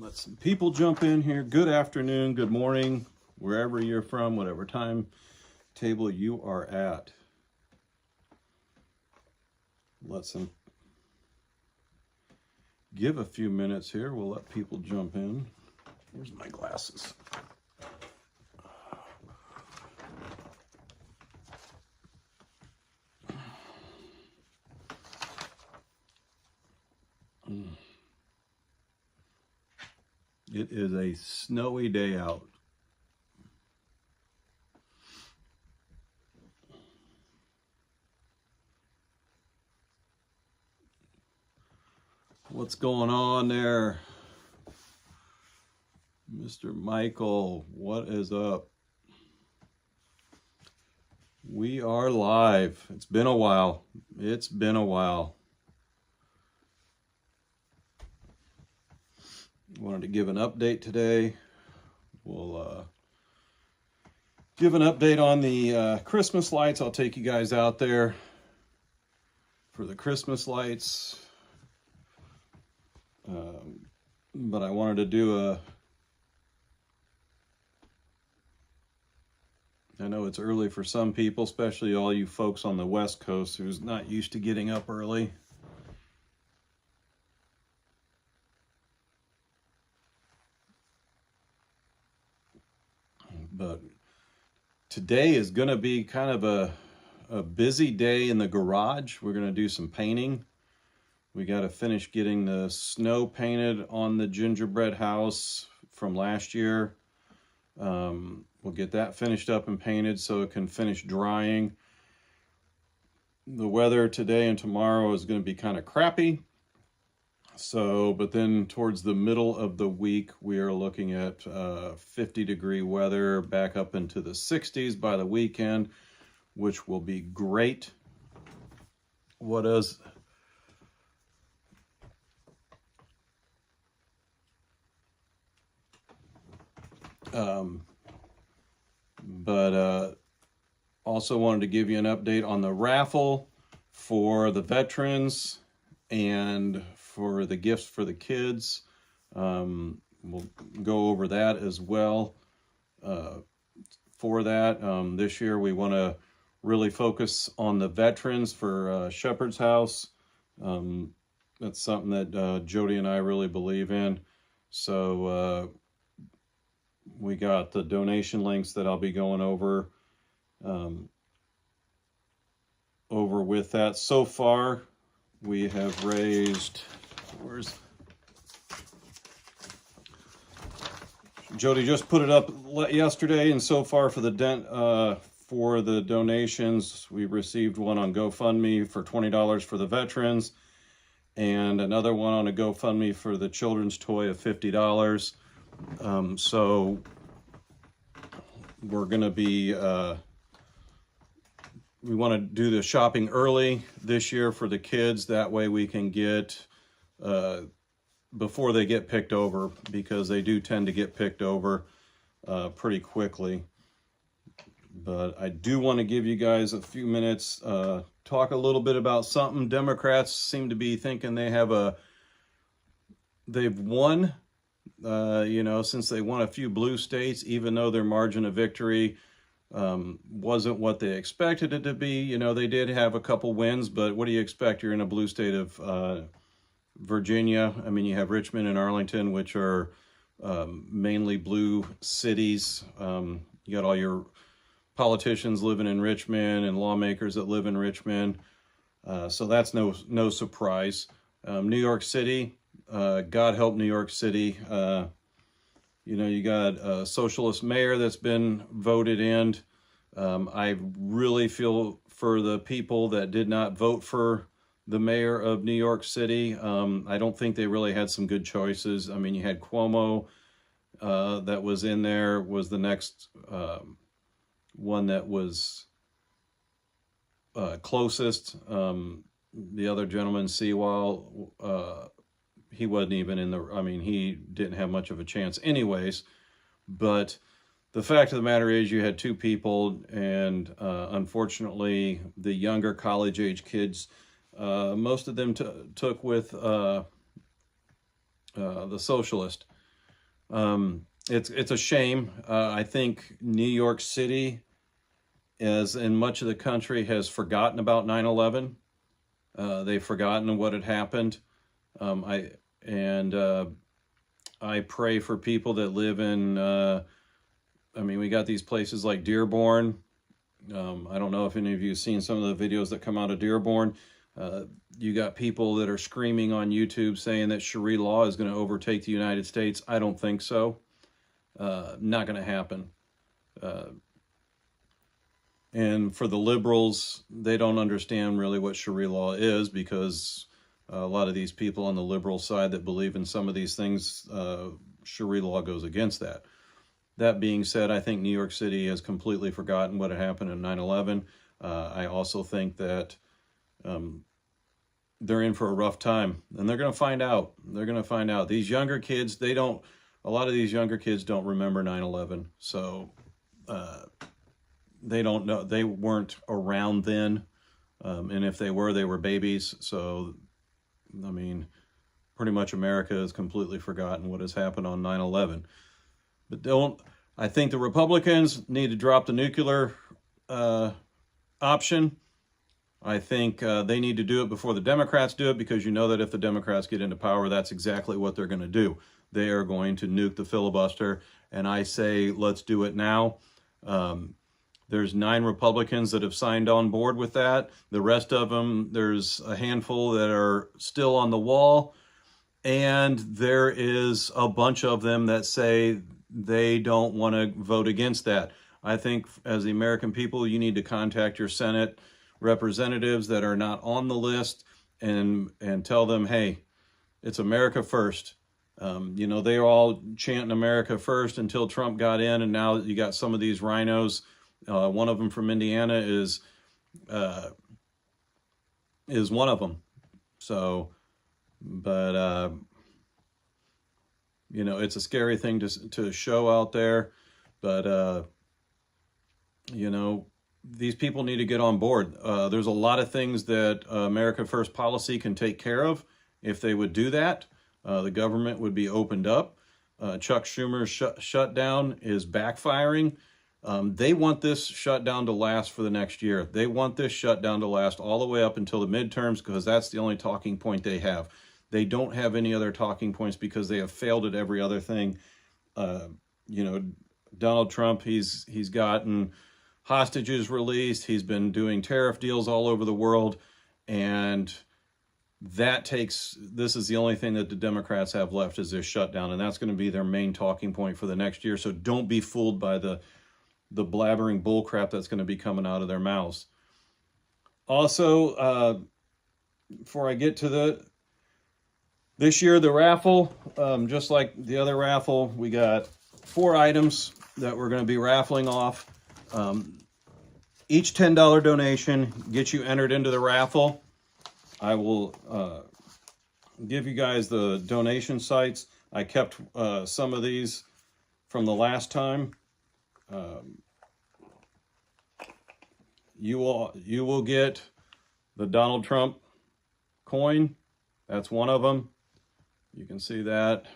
Let some people jump in here. Good afternoon, good morning, wherever you're from, whatever time table you are at. Let's give a few minutes here. We'll let people jump in. Here's my glasses. It is a snowy day out. What's going on there? Mr. Michael, what is up? We are live. It's been a while. It's been a while. Wanted to give an update today. We'll give an update on the Christmas lights. I'll take you guys out there for the Christmas lights. But I wanted to do I know it's early for some people, especially all you folks on the West Coast who's not used to getting up early. But today is going to be kind of a busy day in the garage. We're going to do some painting. We got to finish getting the snow painted on the gingerbread house from last year. We'll get that finished up and painted so it can finish drying. The weather today and tomorrow is going to be kind of crappy. But then towards the middle of the week, we are looking at 50-degree weather back up into the 60s by the weekend, which will be great. What is... also wanted to give you an update on the raffle for the veterans and for the gifts for the kids. We'll go over that as well. For that, this year we want to really focus on the veterans for Shepherd's House. That's something that Jody and I really believe in. So we got the donation links that I'll be going over with that. So far, we have raised, Jody just put it up yesterday, and so far for the donations, we received one on GoFundMe for $20 for the veterans, and another one on a GoFundMe for the children's toy of $50. So we're going to be, we want to do the shopping early this year for the kids. That way we can get, before they get picked over, because they do tend to get picked over pretty quickly. But I do want to give you guys a few minutes, talk a little bit about something. Democrats seem to be thinking they've won. Since they won a few blue states, even though their margin of victory wasn't what they expected it to be. They did have a couple wins, but what do you expect? You're in a blue state of Virginia. I mean, you have Richmond and Arlington, which are mainly blue cities. You got all your politicians living in Richmond and lawmakers that live in Richmond. So that's no surprise. New York City, God help New York City. You got a socialist mayor that's been voted in. I really feel for the people that did not vote for the mayor of New York City. I don't think they really had some good choices. I mean, you had Cuomo that was in there, was the next one that was closest. The other gentleman, Seawall, he wasn't even in he didn't have much of a chance anyways. But the fact of the matter is you had two people, and unfortunately the younger college-age kids, most of them took with the socialist. It's a shame. I think New York City, as in much of the country, has forgotten about 9/11. They've forgotten what had happened. I and I pray for people that live in. I mean, we got these places like Dearborn. I don't know if any of you have seen some of the videos that come out of Dearborn. You got people that are screaming on YouTube saying that Sharia law is going to overtake the United States. I don't think so. Not going to happen. And for the liberals, they don't understand really what Sharia law is, because a lot of these people on the liberal side that believe in some of these things, Sharia law goes against that. That being said, I think New York City has completely forgotten what had happened in 9/11. I also think that they're in for a rough time, and they're going to find out. They're going to find out. These younger kids, a lot of these younger kids don't remember 9/11. So they don't know. They weren't around then. And if they were babies. So, I mean, pretty much America has completely forgotten what has happened on 9/11. But I think the Republicans need to drop the nuclear option. I think they need to do it before the Democrats do it, because you know that if the Democrats get into power, that's exactly what they're going to do. They are going to nuke the filibuster, and I say let's do it now. There's 9 Republicans that have signed on board with that. The rest of them, there's a handful that are still on the wall, and there is a bunch of them that say they don't want to vote against that. I think as the American people, you need to contact your Senate representatives that are not on the list and tell them, hey, it's America first. You know, they were all chanting America first until Trump got in, and now you got some of these rhinos. One of them from Indiana is one of them. So, but you know, it's a scary thing to show out there. But you know, these people need to get on board. There's a lot of things that America First policy can take care of. If they would do that, the government would be opened up. Chuck Schumer's shutdown is backfiring. They want this shutdown to last for the next year. They want this shutdown to last all the way up until the midterms, because that's the only talking point they have. They don't have any other talking points because they have failed at every other thing. You know, Donald Trump, he's gotten hostages released. He's been doing tariff deals all over the world. And this is the only thing that the Democrats have left, is this shutdown. And that's going to be their main talking point for the next year. So don't be fooled by the blabbering bullcrap that's going to be coming out of their mouths. Also, before I get to this year, the raffle, just like the other raffle, we got 4 items that we're going to be raffling off. Each $10 donation gets you entered into the raffle. I will give you guys the donation sites. I kept some of these from the last time. You will get the Donald Trump coin. That's one of them. You can see that.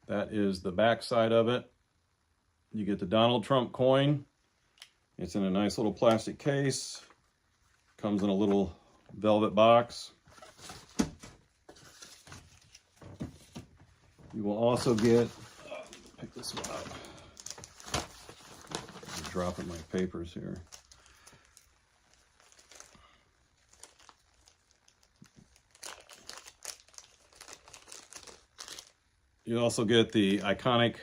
That is the back side of it. You get the Donald Trump coin. It's in a nice little plastic case. Comes in a little velvet box. You will also get, pick this one up. I'm dropping my papers here. You also get the iconic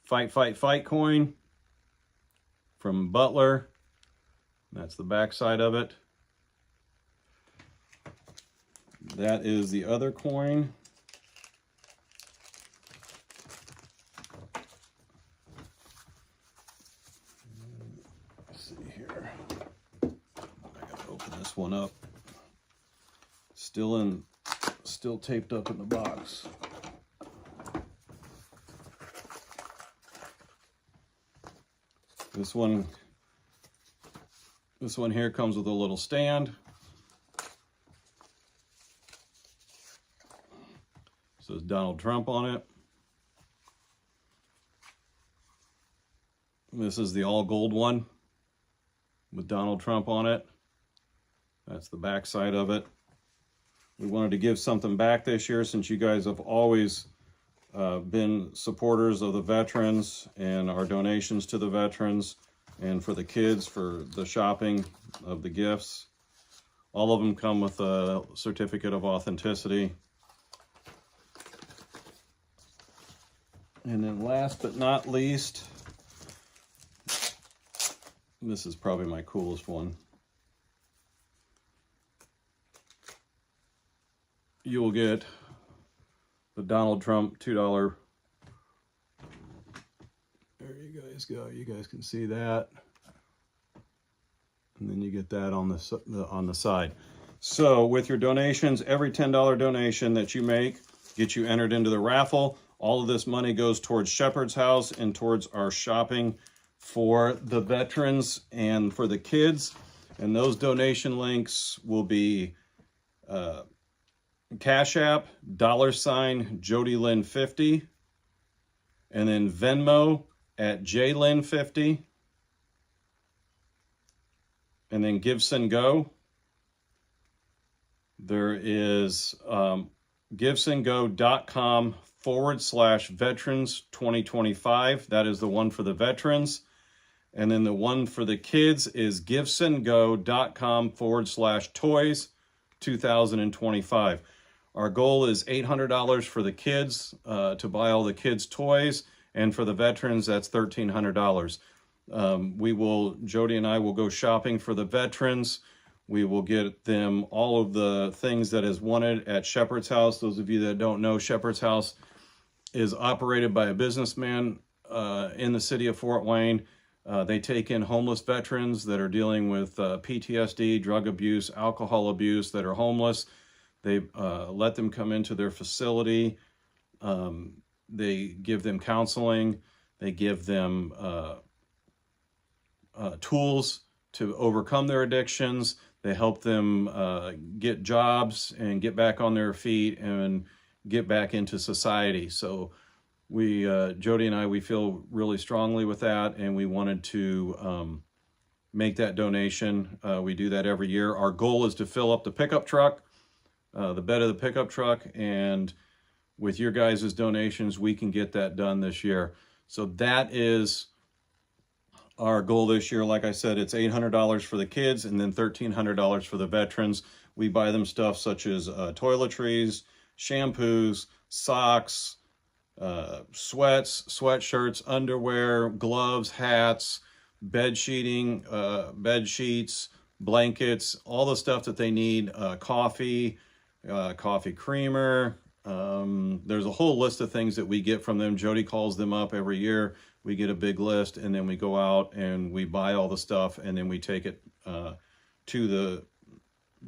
Fight, Fight, Fight coin from Butler. That's the back side of it. That is the other coin. Let's see here. I gotta open this one up. Still taped up in the box. This one here comes with a little stand. It says Donald Trump on it. This is the all gold one with Donald Trump on it. That's the back side of it. We wanted to give something back this year since you guys have always been supporters of the veterans and our donations to the veterans, and for the kids for the shopping of the gifts. All of them come with a certificate of authenticity. And then last but not least, this is probably my coolest one. You will get the Donald Trump $2. There you guys go. You guys can see that. And then you get that on the side. So with your donations, every $10 donation that you make gets you entered into the raffle. All of this money goes towards Shepherd's House and towards our shopping for the veterans and for the kids. And those donation links will be Cash App, $JodyLynn50, and then Venmo at JLynn50, and then Give Send Go. There is givesendgo.com/veterans 2025. That is the one for the veterans. And then the one for the kids is givesendgo.com/toys 2025. Our goal is $800 for the kids to buy all the kids' toys, and for the veterans, that's $1,300. Jody and I will go shopping for the veterans. We will get them all of the things that is wanted at Shepherd's House. Those of you that don't know, Shepherd's House is operated by a businessman in the city of Fort Wayne. They take in homeless veterans that are dealing with PTSD, drug abuse, alcohol abuse, that are homeless. They let them come into their facility. They give them counseling. They give them tools to overcome their addictions. They help them get jobs and get back on their feet and get back into society. So Jody and I, we feel really strongly with that, and we wanted to make that donation. We do that every year. Our goal is to fill up the pickup truck, the bed of the pickup truck, and with your guys' donations, we can get that done this year. So that is our goal this year. Like I said, it's $800 for the kids and then $1,300 for the veterans. We buy them stuff such as toiletries, shampoos, socks, sweats, sweatshirts, underwear, gloves, hats, bed sheeting, bed sheets, blankets, all the stuff that they need, coffee, coffee creamer. There's a whole list of things that we get from them. Jody calls them up every year. We get a big list, and then we go out and we buy all the stuff, and then we take it to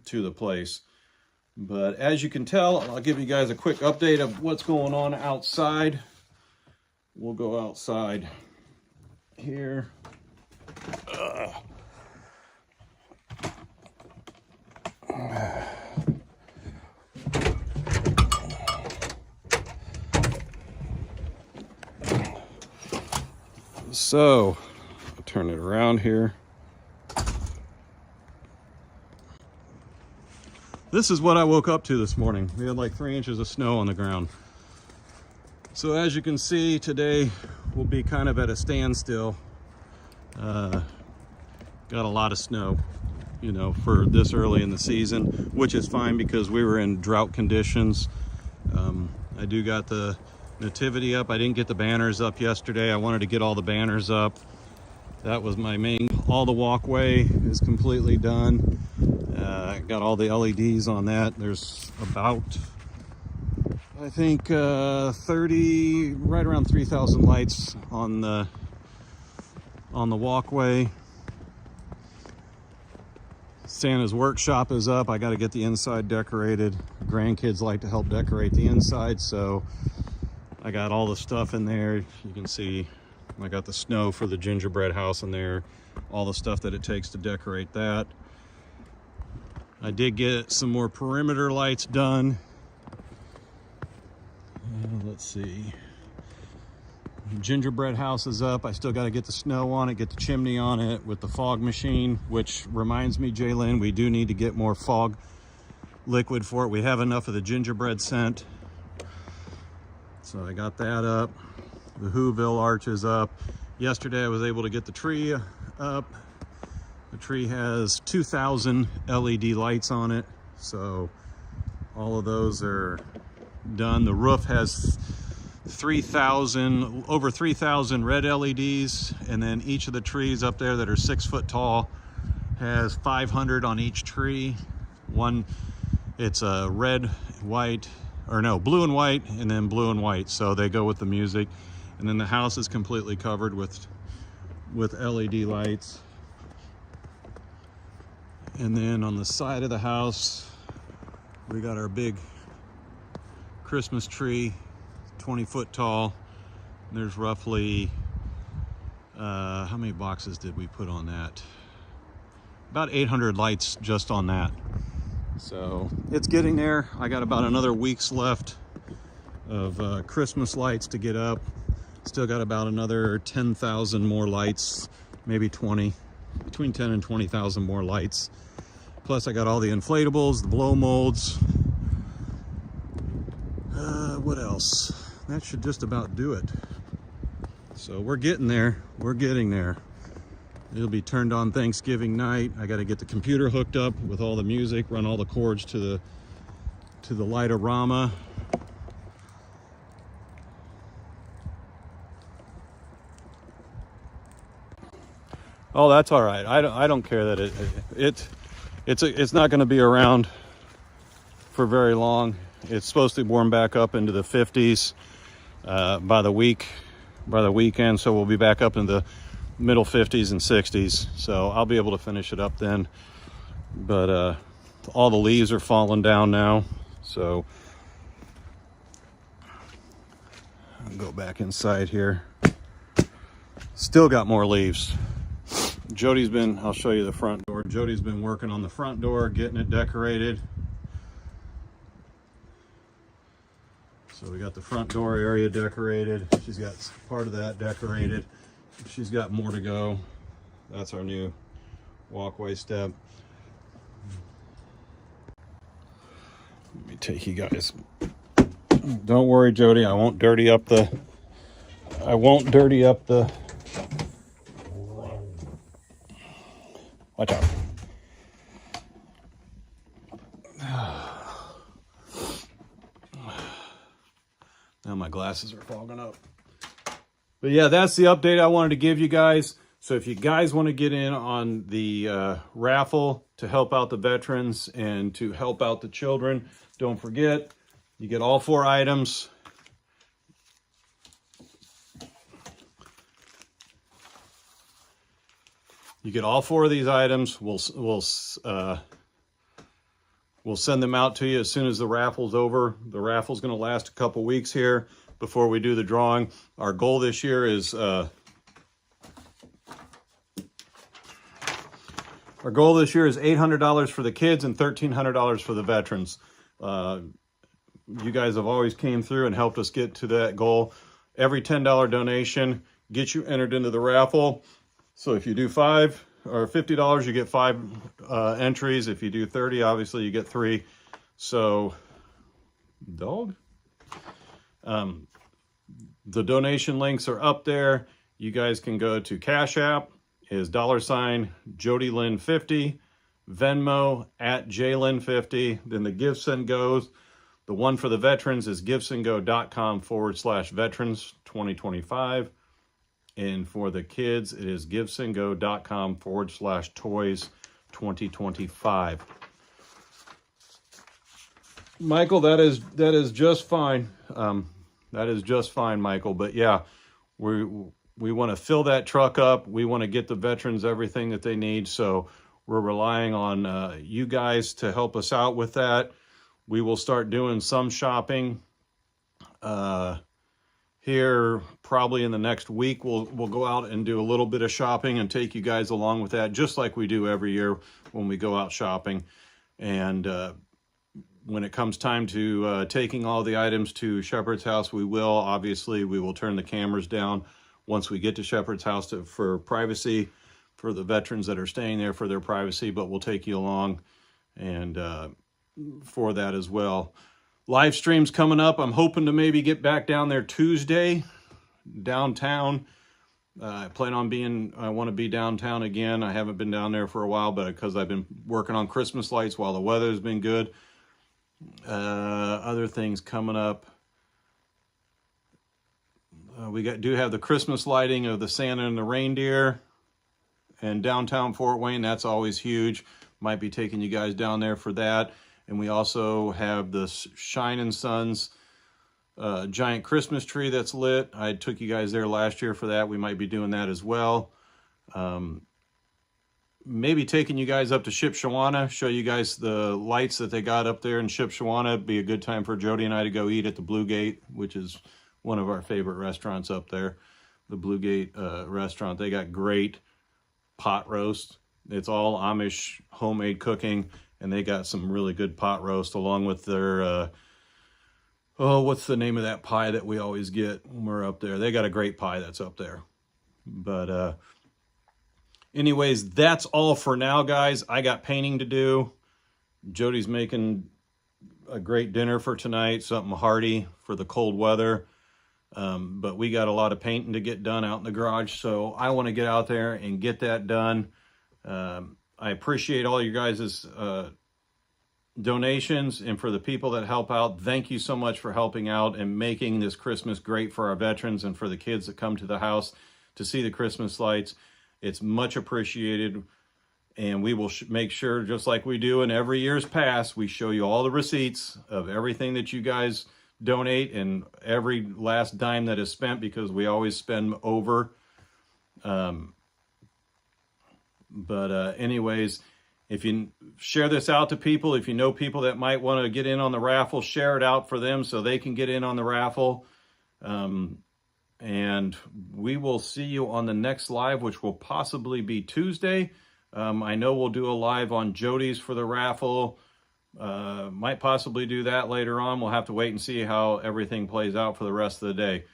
the place. But as you can tell, I'll give you guys a quick update of what's going on outside. We'll go outside here. So, I'll turn it around here. This is what I woke up to this morning. We had like 3 inches of snow on the ground. So as you can see, today we'll be kind of at a standstill. Got a lot of snow, you know, for this early in the season, which is fine because we were in drought conditions. I do got the nativity up. I didn't get the banners up yesterday. I wanted to get all the banners up. That was my main. All the walkway is completely done. Got all the LEDs on that. There's about, I think, 30, right around 3,000 lights on the walkway. Santa's workshop is up. I got to get the inside decorated. Grandkids like to help decorate the inside, so I got all the stuff in there. You can see I got the snow for the gingerbread house in there, all the stuff that it takes to decorate that. I did get some more perimeter lights done. Let's see. gingerbread house is up. I still got to get the snow on it, get the chimney on it with the fog machine, which reminds me, Jalen, we do need to get more fog liquid for it. We have enough of the gingerbread scent. So I got that up. The Whoville arch is up. Yesterday I was able to get the tree up. The tree has 2,000 LED lights on it. So all of those are done. The roof has over 3,000 red LEDs, and then each of the trees up there that are 6 foot tall has 500 on each tree. One, it's a red, white, or no, blue and white, and then blue and white, so they go with the music. And then the house is completely covered with LED lights. And then on the side of the house, we got our big Christmas tree, 20 foot tall. There's roughly, how many boxes did we put on that? About 800 lights just on that. So it's getting there. I got about another week's left of Christmas lights to get up. Still got about another 10,000 more lights, maybe 20, between 10 and 20,000 more lights. Plus I got all the inflatables, the blow molds. What else? That should just about do it. So we're getting there. We're getting there. It'll be turned on Thanksgiving night. I got to get the computer hooked up with all the music, run all the cords to the light-o-rama. Oh, that's all right. I don't care that it's not going to be around for very long. It's supposed to warm back up into the 50s by the weekend, so we'll be back up in the middle 50s and 60s. So I'll be able to finish it up then. But all the leaves are falling down now, so I'll go back inside here. Still got more leaves. Jody's been, I'll show you the front door. Jody's been working on the front door, getting it decorated. So we got the front door area decorated. She's got part of that decorated. She's got more to go. That's our new walkway step. Let me take you guys. Don't worry, Jody, I won't dirty up the watch out. Now my glasses are fogging up. But yeah, that's the update I wanted to give you guys. So if you guys want to get in on the raffle to help out the veterans and to help out the children, don't forget, you get all 4 items. You get all 4 of these items. We'll send them out to you as soon as the raffle's over. The raffle's going to last a couple weeks here before we do the drawing. Our goal this year is $800 for the kids and $1,300 for the veterans. You guys have always came through and helped us get to that goal. Every $10 donation gets you entered into the raffle. So if you do $5 or $50, you get 5 entries. If you do 30, obviously you get 3. So, dog. The donation links are up there. You guys can go to Cash App is $JodyLynn50, Venmo @JLynn50. Then the GiveSend goes. The one for the veterans is givesendgo.com/veterans2025. And for the kids, it is givesendgo.com/toys2025. Michael, that is just fine. That is just fine, Michael. But yeah, we want to fill that truck up. We want to get the veterans everything that they need. So we're relying on you guys to help us out with that. We will start doing some shopping here probably in the next week. We'll go out and do a little bit of shopping and take you guys along with that, just like we do every year when we go out shopping. And when it comes time to taking all the items to Shepherd's house, we will. Obviously, we will turn the cameras down once we get to Shepherd's house for privacy, for the veterans that are staying there for their privacy, but we'll take you along and for that as well. Live streams coming up. I'm hoping to maybe get back down there Tuesday, downtown. I want to be downtown again. I haven't been down there for a while, but because I've been working on Christmas lights while the weather's been good. Other things coming up. We do have the Christmas lighting of the Santa and the reindeer and downtown Fort Wayne. That's always huge. Might be taking you guys down there for that. And we also have the Shining Suns giant Christmas tree that's lit. I took you guys there last year for that. We might be doing that as well. Maybe taking you guys up to Shipshewana, show you guys the lights that they got up there in Shipshewana. It'd be a good time for Jody and I to go eat at the Blue Gate, which is one of our favorite restaurants up there. The Blue Gate restaurant. They got great pot roast. It's all Amish homemade cooking, and they got some really good pot roast along with their what's the name of that pie that we always get when we're up there? They got a great pie that's up there. But anyways, that's all for now, guys. I got painting to do. Jody's making a great dinner for tonight, something hearty for the cold weather. But we got a lot of painting to get done out in the garage, so I want to get out there and get that done. I appreciate all you guys' donations, and for the people that help out, thank you so much for helping out and making this Christmas great for our veterans and for the kids that come to the house to see the Christmas lights. It's much appreciated, and we will make sure, just like we do in every year's past, we show you all the receipts of everything that you guys donate and every last dime that is spent, because we always spend over. Anyways, if you share this out to people, if you know people that might want to get in on the raffle, share it out for them so they can get in on the raffle. And we will see you on the next live, which will possibly be Tuesday. I know we'll do a live on Jody's for the raffle. Might possibly do that later on. We'll have to wait and see how everything plays out for the rest of the day.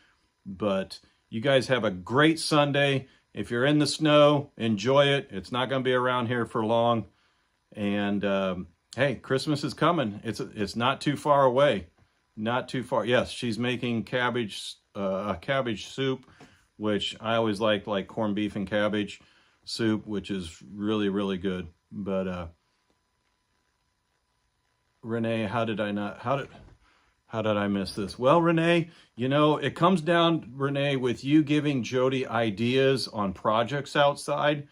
But you guys have a great Sunday. If you're in the snow, enjoy it. It's not going to be around here for long. And hey, Christmas is coming. It's not too far away. Not too far. Yes, she's making a cabbage soup, which I always like corned beef and cabbage soup, which is really, really good. But Renee, how did I miss this? Well, Renee, you know, it comes down, Renee, with you giving Jody ideas on projects outside.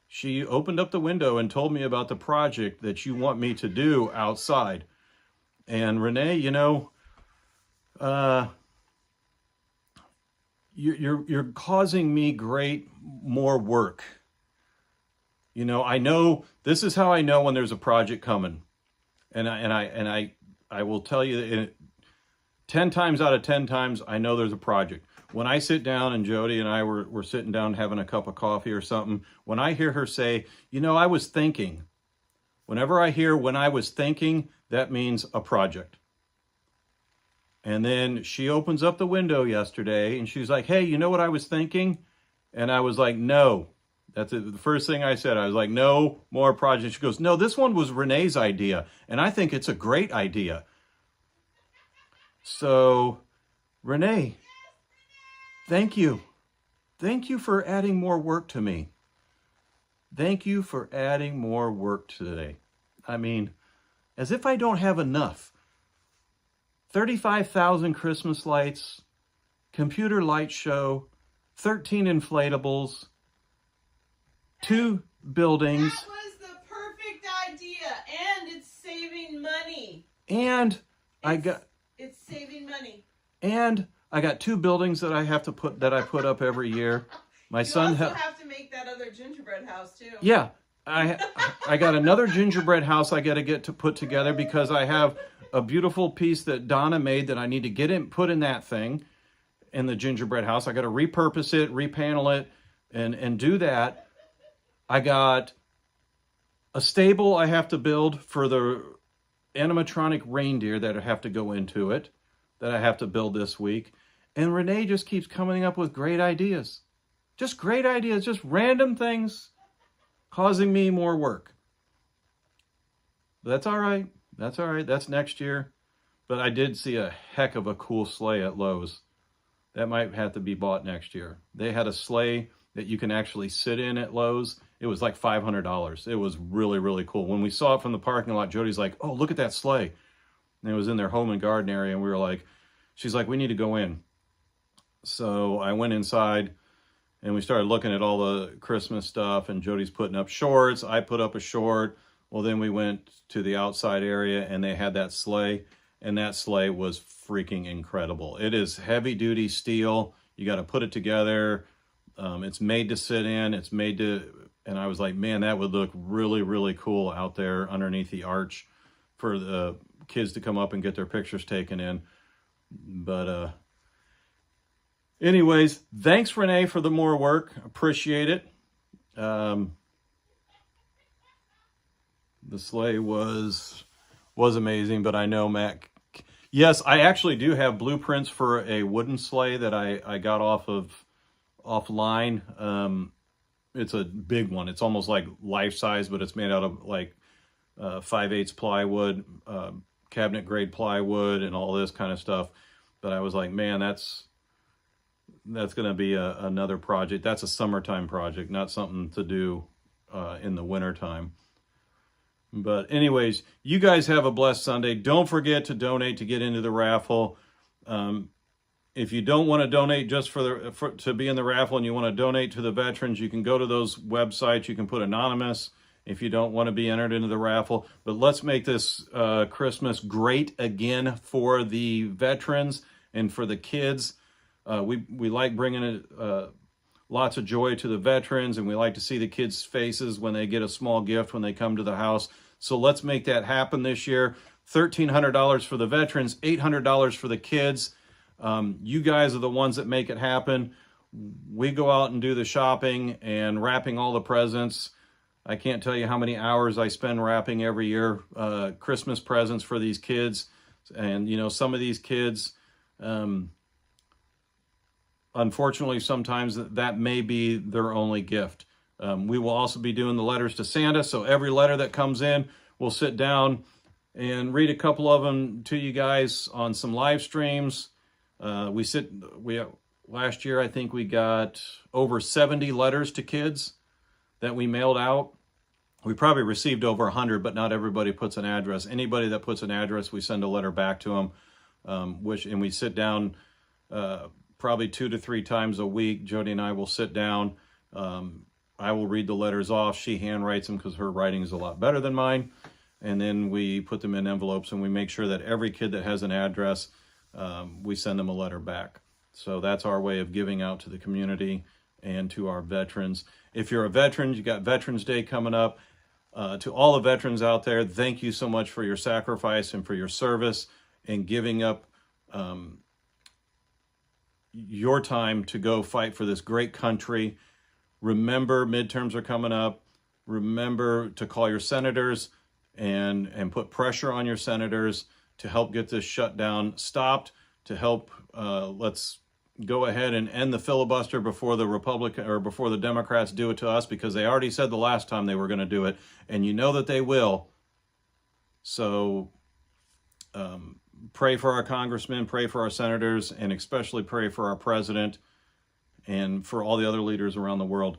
She opened up the window and told me about the project that you want me to do outside. And Renee, you know, you're causing me more work. You know, I know, this is how I know when there's a project coming. And I will tell you, 10 times out of 10 times, I know there's a project. When I sit down, and Jody and I were sitting down having a cup of coffee or something, when I hear her say, you know, I was thinking. Whenever I hear when I was thinking, that means a project. And then she opens up the window yesterday and she's like, hey, you know what I was thinking? And I was like, no. That's the first thing I said. I was like, no more projects. She goes, no, this one was Renee's idea. And I think it's a great idea. So, Renee, thank you. Thank you for adding more work to me. Thank you for adding more work today. I mean, as if I don't have enough. 35,000 Christmas lights, computer light show, 13 inflatables, 2 buildings. That was the perfect idea, and it's saving money. And it's saving money. And I got 2 buildings that I put up every year. My son also have to make that other gingerbread house too. Yeah, I got another gingerbread house I got to get to put together, because I have a beautiful piece that Donna made that I need to put in that thing, in the gingerbread house. I got to repurpose it, repanel it, and do that. I got a stable I have to build for the animatronic reindeer that have to go into it, that I have to build this week. And Renee just keeps coming up with great ideas. Just great ideas, just random things causing me more work. But that's all right. That's all right. That's next year. But I did see a heck of a cool sleigh at Lowe's. That might have to be bought next year. They had a sleigh that you can actually sit in at Lowe's. It was like $500. It was really, really cool. When we saw it from the parking lot, Jody's like, oh, look at that sleigh. And it was in their home and garden area. And we were like, she's like, we need to go in. So I went inside and we started looking at all the Christmas stuff. And Jody's putting up shorts. I put up a short. Well, then we went to the outside area and they had that sleigh. And that sleigh was freaking incredible. It is heavy duty steel. You got to put it together. It's made to sit in. It's made to, and I was like, man, that would look really, really cool out there underneath the arch for the kids to come up and get their pictures taken in. But anyways, thanks, Renee, for the more work. Appreciate it. The sleigh was amazing, but I know Matt. Yes, I actually do have blueprints for a wooden sleigh that I got offline. It's a big one. It's almost like life size, but it's made out of like 5/8 plywood, cabinet grade plywood, and all this kind of stuff. But I was like, man, that's going to be another project. That's a summertime project, not something to do in the wintertime. But anyways, you guys have a blessed Sunday. Don't forget to donate to get into the raffle. If you don't want to donate just to be in the raffle and you want to donate to the veterans, you can go to those websites. You can put anonymous if you don't want to be entered into the raffle. But let's make this Christmas great again for the veterans and for the kids. We like bringing lots of joy to the veterans, and we like to see the kids' faces when they get a small gift when they come to the house. So let's make that happen this year. $1,300 for the veterans, $800 for the kids. You guys are the ones that make it happen. We go out and do the shopping and wrapping all the presents. I can't tell you how many hours I spend wrapping every year, Christmas presents for these kids. And, you know, some of these kids, unfortunately, sometimes that may be their only gift. We will also be doing the letters to Santa. So every letter that comes in, we'll sit down and read a couple of them to you guys on some live streams. Last year, I think we got over 70 letters to kids that we mailed out. We probably received over 100, but not everybody puts an address. Anybody that puts an address, we send a letter back to them, and we sit down probably 2 to 3 times a week. Jody and I will sit down. I will read the letters off. She handwrites them because her writing is a lot better than mine. And then we put them in envelopes and we make sure that every kid that has an address, we send them a letter back. So that's our way of giving out to the community and to our veterans. If you're a veteran, you got Veterans Day coming up. To all the veterans out there, thank you so much for your sacrifice and for your service and giving up your time to go fight for this great country. Remember, midterms are coming up. Remember to call your senators and put pressure on your senators to help get this shutdown stopped, to help, let's go ahead and end the filibuster before the Democrats do it to us, because they already said the last time they were going to do it, and you know that they will. So pray for our congressmen, pray for our senators, and especially pray for our president and for all the other leaders around the world.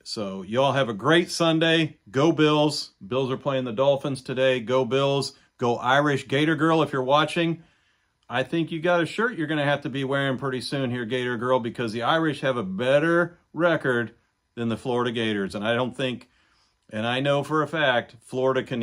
So y'all have a great Sunday. Go Bills. Bills are playing the Dolphins today. Go Bills. Go Irish. Gator Girl, if you're watching, I think you got a shirt you're going to have to be wearing pretty soon here, Gator Girl, because the Irish have a better record than the Florida Gators. And I don't think, and I know for a fact, Florida can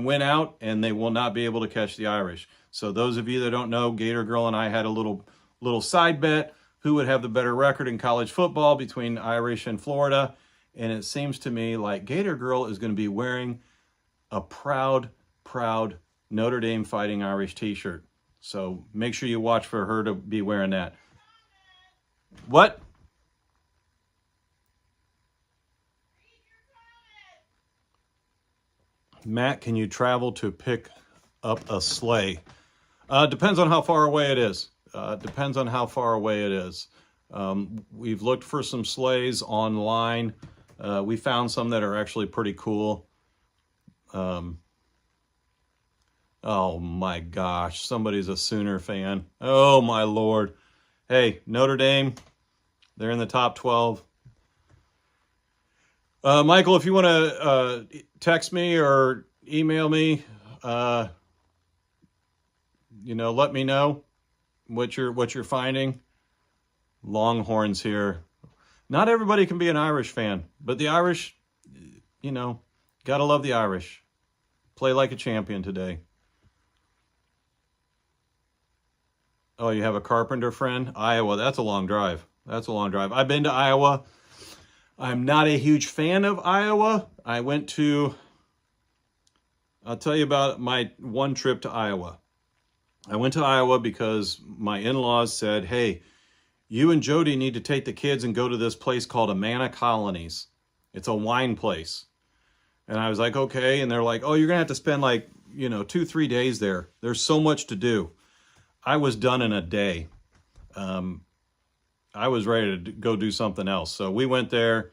win out and they will not be able to catch the Irish. So those of you that don't know, Gator Girl and I had a little side bet who would have the better record in college football between Irish and Florida. And it seems to me like Gator Girl is going to be wearing a proud Notre Dame Fighting Irish t-shirt. So make sure you watch for her to be wearing that. What? Matt, can you travel to pick up a sleigh? Depends on how far away it is. Depends on how far away it is. We've looked for some sleighs online. We found some that are actually pretty cool. Oh my gosh, somebody's a Sooner fan. Oh my Lord. Hey, Notre Dame, they're in the top 12. Michael, if you want to text me or email me, let me know what you're finding. Longhorns here. Not everybody can be an Irish fan, but the Irish, gotta love the Irish. Play like a champion today. Oh, you have a Carpenter friend? Iowa, that's a long drive. That's a long drive. I've been to Iowa. I'm not a huge fan of Iowa. I'll tell you about my one trip to Iowa. I went to Iowa because my in-laws said, hey, you and Jody need to take the kids and go to this place called Amana Colonies. It's a wine place. And I was like, okay. And they're like, oh, you're going to have to spend 2-3 days there. There's so much to do. I was done in a day. I was ready to go do something else. So we went there.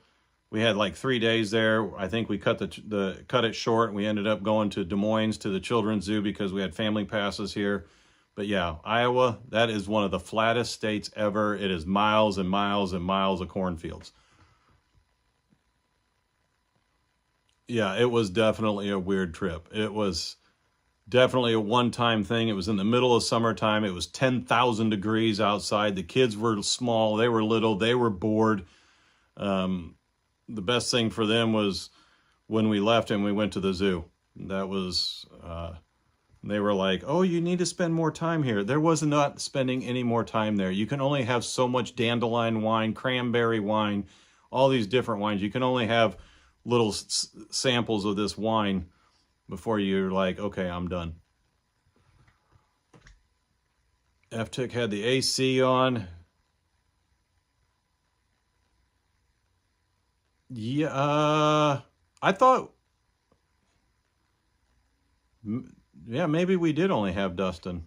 We had 3 days there. I think we cut it short. We ended up going to Des Moines to the Children's Zoo because we had family passes here. But yeah, Iowa, that is one of the flattest states ever. It is miles and miles and miles of cornfields. Yeah, it was definitely a weird trip. It was definitely a one-time thing. It was in the middle of summertime. It was 10,000 degrees outside. The kids were small. They were little. They were bored. The best thing for them was when we left and we went to the zoo. That was, they were like, oh, you need to spend more time here. There was not spending any more time there. You can only have so much dandelion wine, cranberry wine, all these different wines. You can only have little samples of this wine before you're like, okay, I'm done. F-Tick had the AC on. Yeah, I thought, maybe we did only have Dustin.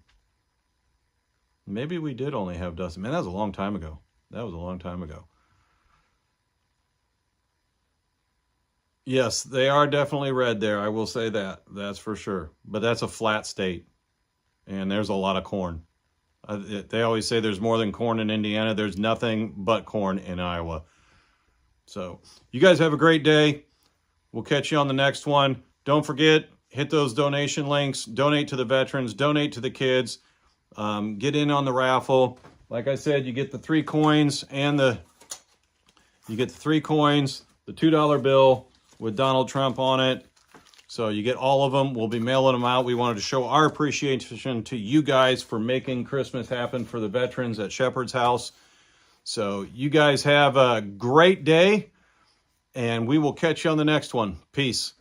Maybe we did only have Dustin. Man, that was a long time ago. That was a long time ago. Yes, they are definitely red there. I will say that. That's for sure. But that's a flat state. And there's a lot of corn. They always say there's more than corn in Indiana. There's nothing but corn in Iowa. So you guys have a great day. We'll catch you on the next one. Don't forget, hit those donation links. Donate to the veterans. Donate to the kids. Get in on the raffle. Like I said, you get the 3 coins and the $2 bill with Donald Trump on it. So you get all of them. We'll be mailing them out. We wanted to show our appreciation to you guys for making Christmas happen for the veterans at Shepherd's House. So you guys have a great day, and we will catch you on the next one. Peace.